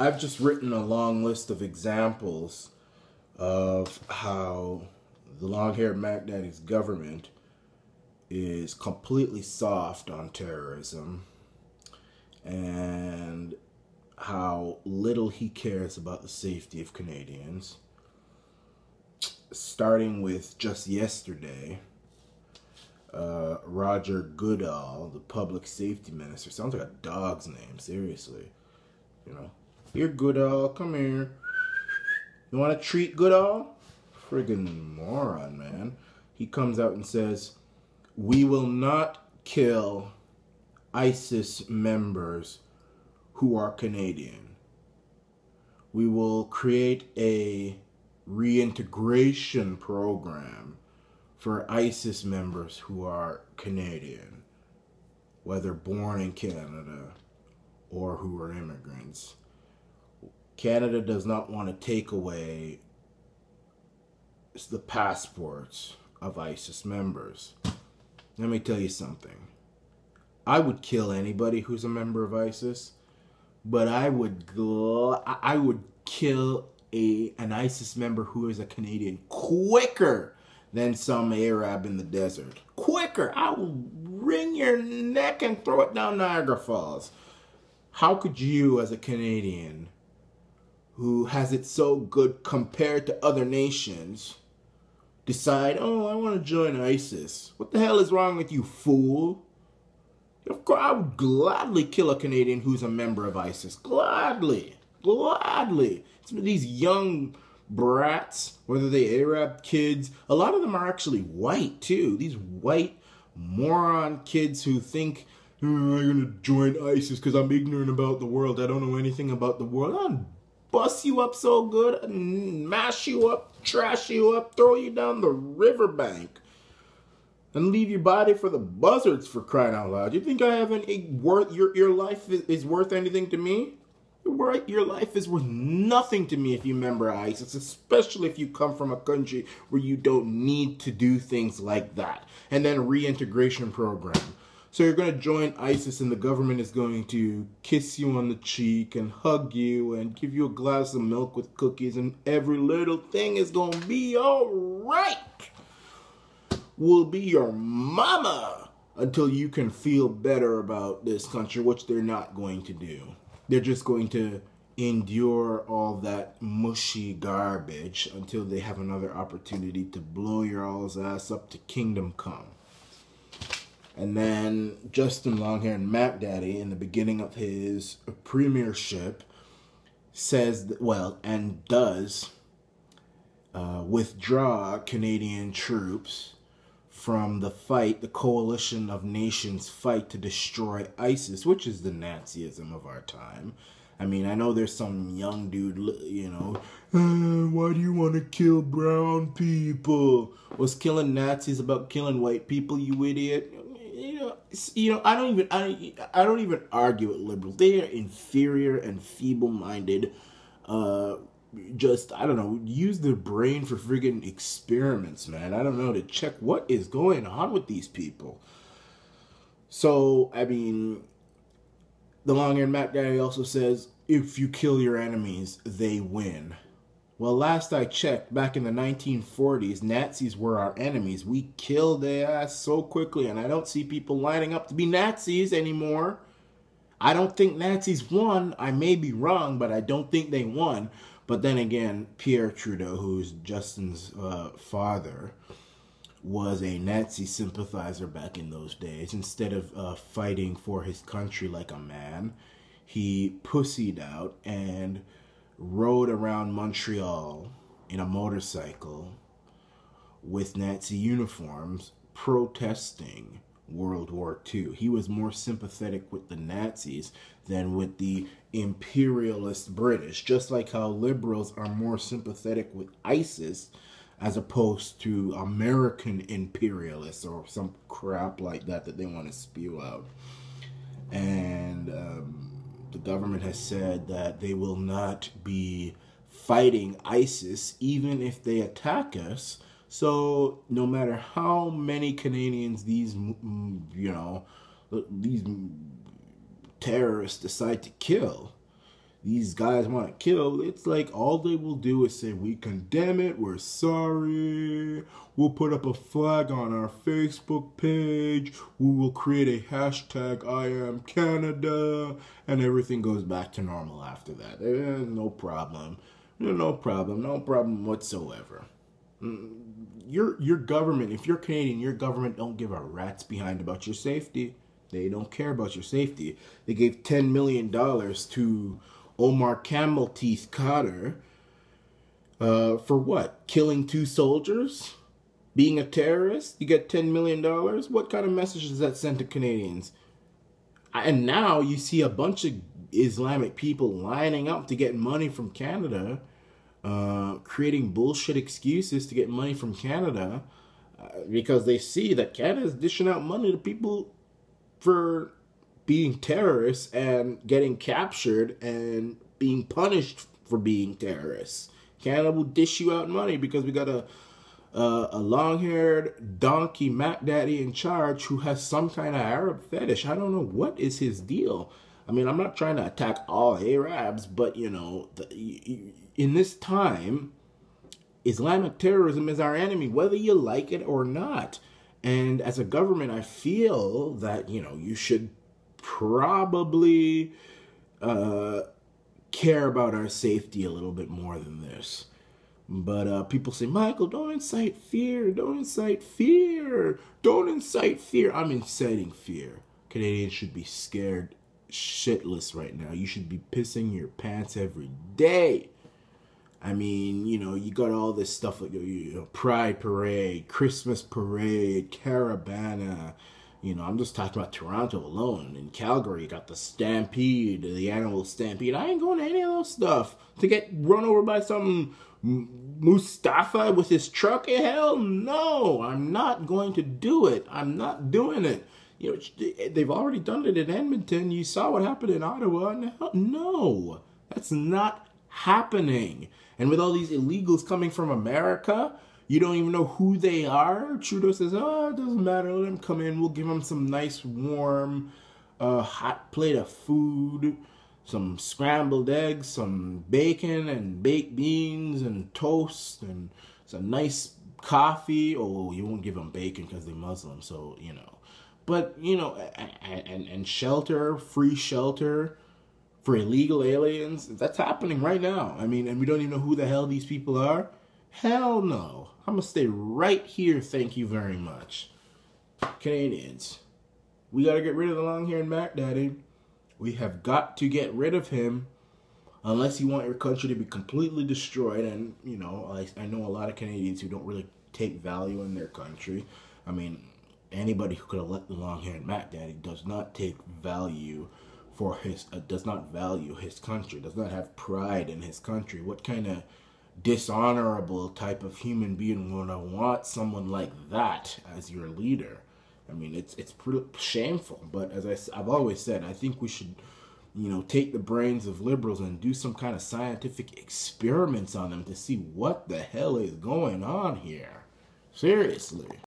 I've just written a long list of examples of how the long-haired macdaddy's government is completely soft on terrorism and how little he cares about the safety of Canadians. Starting with just yesterday, Roger Goodall, the public safety minister, sounds like a dog's name, seriously. You know, here, Goodall, come here. You want a treat, Goodall? Friggin' moron, man. He comes out and says, we will not kill ISIS members who are Canadian. We will create a reintegration program for ISIS members who are Canadian, whether born in Canada or who are immigrants. Canada does not want to take away the passports of ISIS members. Let me tell you something. I would kill anybody who's a member of ISIS, but I would kill an ISIS member who is a Canadian quicker than some Arab in the desert. Quicker! I will wring your neck and throw it down Niagara Falls. How could you, as a Canadian who has it so good compared to other nations, decide, oh, I want to join ISIS? What the hell is wrong with you, fool? Of course, I would gladly kill a Canadian who's a member of ISIS. Gladly. Gladly. It's these young brats, whether they Arab kids, a lot of them are actually white, too. These white moron kids who think, oh, I'm going to join ISIS because I'm ignorant about the world. I don't know anything about the world. I'll bust you up so good, mash you up, trash you up, throw you down the riverbank, and leave your body for the buzzards, for crying out loud. You think I have any worth? Your life is worth anything to me? Your life is worth nothing to me if you member ISIS, especially if you come from a country where you don't need to do things like that. And then a reintegration program. So you're going to join ISIS and the government is going to kiss you on the cheek and hug you and give you a glass of milk with cookies, and every little thing is going to be all right. Will be your mama until you can feel better about this country, which they're not going to do. They're just going to endure all that mushy garbage until they have another opportunity to blow your all's ass up to kingdom come. And then Justin Longhair and macdaddy, in the beginning of his premiership, says, that, well, and does withdraw Canadian troops from the fight, the coalition of nations fight to destroy ISIS, which is the Nazism of our time. I mean, I know there's some young dude, you know, why do you want to kill brown people? Was killing Nazis about killing white people, you idiot? I don't even argue with liberals. They are inferior and feeble-minded. Just, I don't know, use their brain for friggin' experiments, man. I don't know, to check what is going on with these people. So, I mean, the long-haired macdaddy also says, if you kill your enemies, they win. Well, last I checked, back in the 1940s, Nazis were our enemies. We killed their ass so quickly, and I don't see people lining up to be Nazis anymore. I don't think Nazis won. I may be wrong, but I don't think they won. But then again, Pierre Trudeau, who's Justin's father, was a Nazi sympathizer back in those days. Instead of fighting for his country like a man, he pussied out and rode around Montreal in a motorcycle with Nazi uniforms protesting World War II. He was more sympathetic with the Nazis than with the imperialist British, just like how liberals are more sympathetic with ISIS as opposed to American imperialists or some crap like that they want to spew out. And the government has said that they will not be fighting ISIS even if they attack us. So no matter how many Canadians these terrorists decide to kill, these guys want to kill, it's like all they will do is say, we condemn it, we're sorry, we'll put up a flag on our Facebook page, we will create a hashtag I am Canada, and everything goes back to normal after that. There's no problem. No problem whatsoever. Your government, if you're Canadian, your government don't give a rat's behind about your safety. They don't care about your safety. They gave $10 million to Omar Camel Teeth Carter for what? Killing 2 soldiers? Being a terrorist? You get $10 million? What kind of message does that send to Canadians? And now you see a bunch of Islamic people lining up to get money from Canada, creating bullshit excuses to get money from Canada, because they see that Canada is dishing out money to people for being terrorists and getting captured and being punished for being terrorists. Canada will dish you out money because we got a long-haired donkey macdaddy in charge who has some kind of Arab fetish. I don't know what is his deal. I mean, I'm not trying to attack all Arabs, but, you know, in this time, Islamic terrorism is our enemy, whether you like it or not. And as a government, I feel that, you know, you should probably care about our safety a little bit more than this. But people say, Michael, don't incite fear. Don't incite fear. Don't incite fear. I'm inciting fear. Canadians should be scared shitless right now. You should be pissing your pants every day. I mean, you know, you got all this stuff like, you know, Pride Parade, Christmas Parade, Caravana. You know, I'm just talking about Toronto alone. In Calgary, you got the Stampede, the annual Stampede. I ain't going to any of those stuff. To get run over by some Mustafa with his truck? Hell no, I'm not going to do it. I'm not doing it. You know, they've already done it in Edmonton. You saw what happened in Ottawa. No, that's not happening. And with all these illegals coming from America, you don't even know who they are. Trudeau says, oh, it doesn't matter. Let them come in. We'll give them some nice, warm, hot plate of food, some scrambled eggs, some bacon and baked beans and toast and some nice coffee. Oh, you won't give them bacon because they're Muslim, so, you know. But, you know, and shelter, free shelter for illegal aliens. That's happening right now. I mean, and we don't even know who the hell these people are. Hell no. I'm going to stay right here, thank you very much. Canadians, we got to get rid of the long-haired macdaddy. We have got to get rid of him unless you want your country to be completely destroyed. And, you know, I know a lot of Canadians who don't really take value in their country. I mean, anybody who could elect the long-haired macdaddy does not take value for his, does not value his country, does not have pride in his country. What kind of dishonorable type of human being would want someone like that as your leader? I mean, it's pretty shameful. But as I've always said, I think we should, you know, take the brains of liberals and do some kind of scientific experiments on them to see what the hell is going on here. Seriously.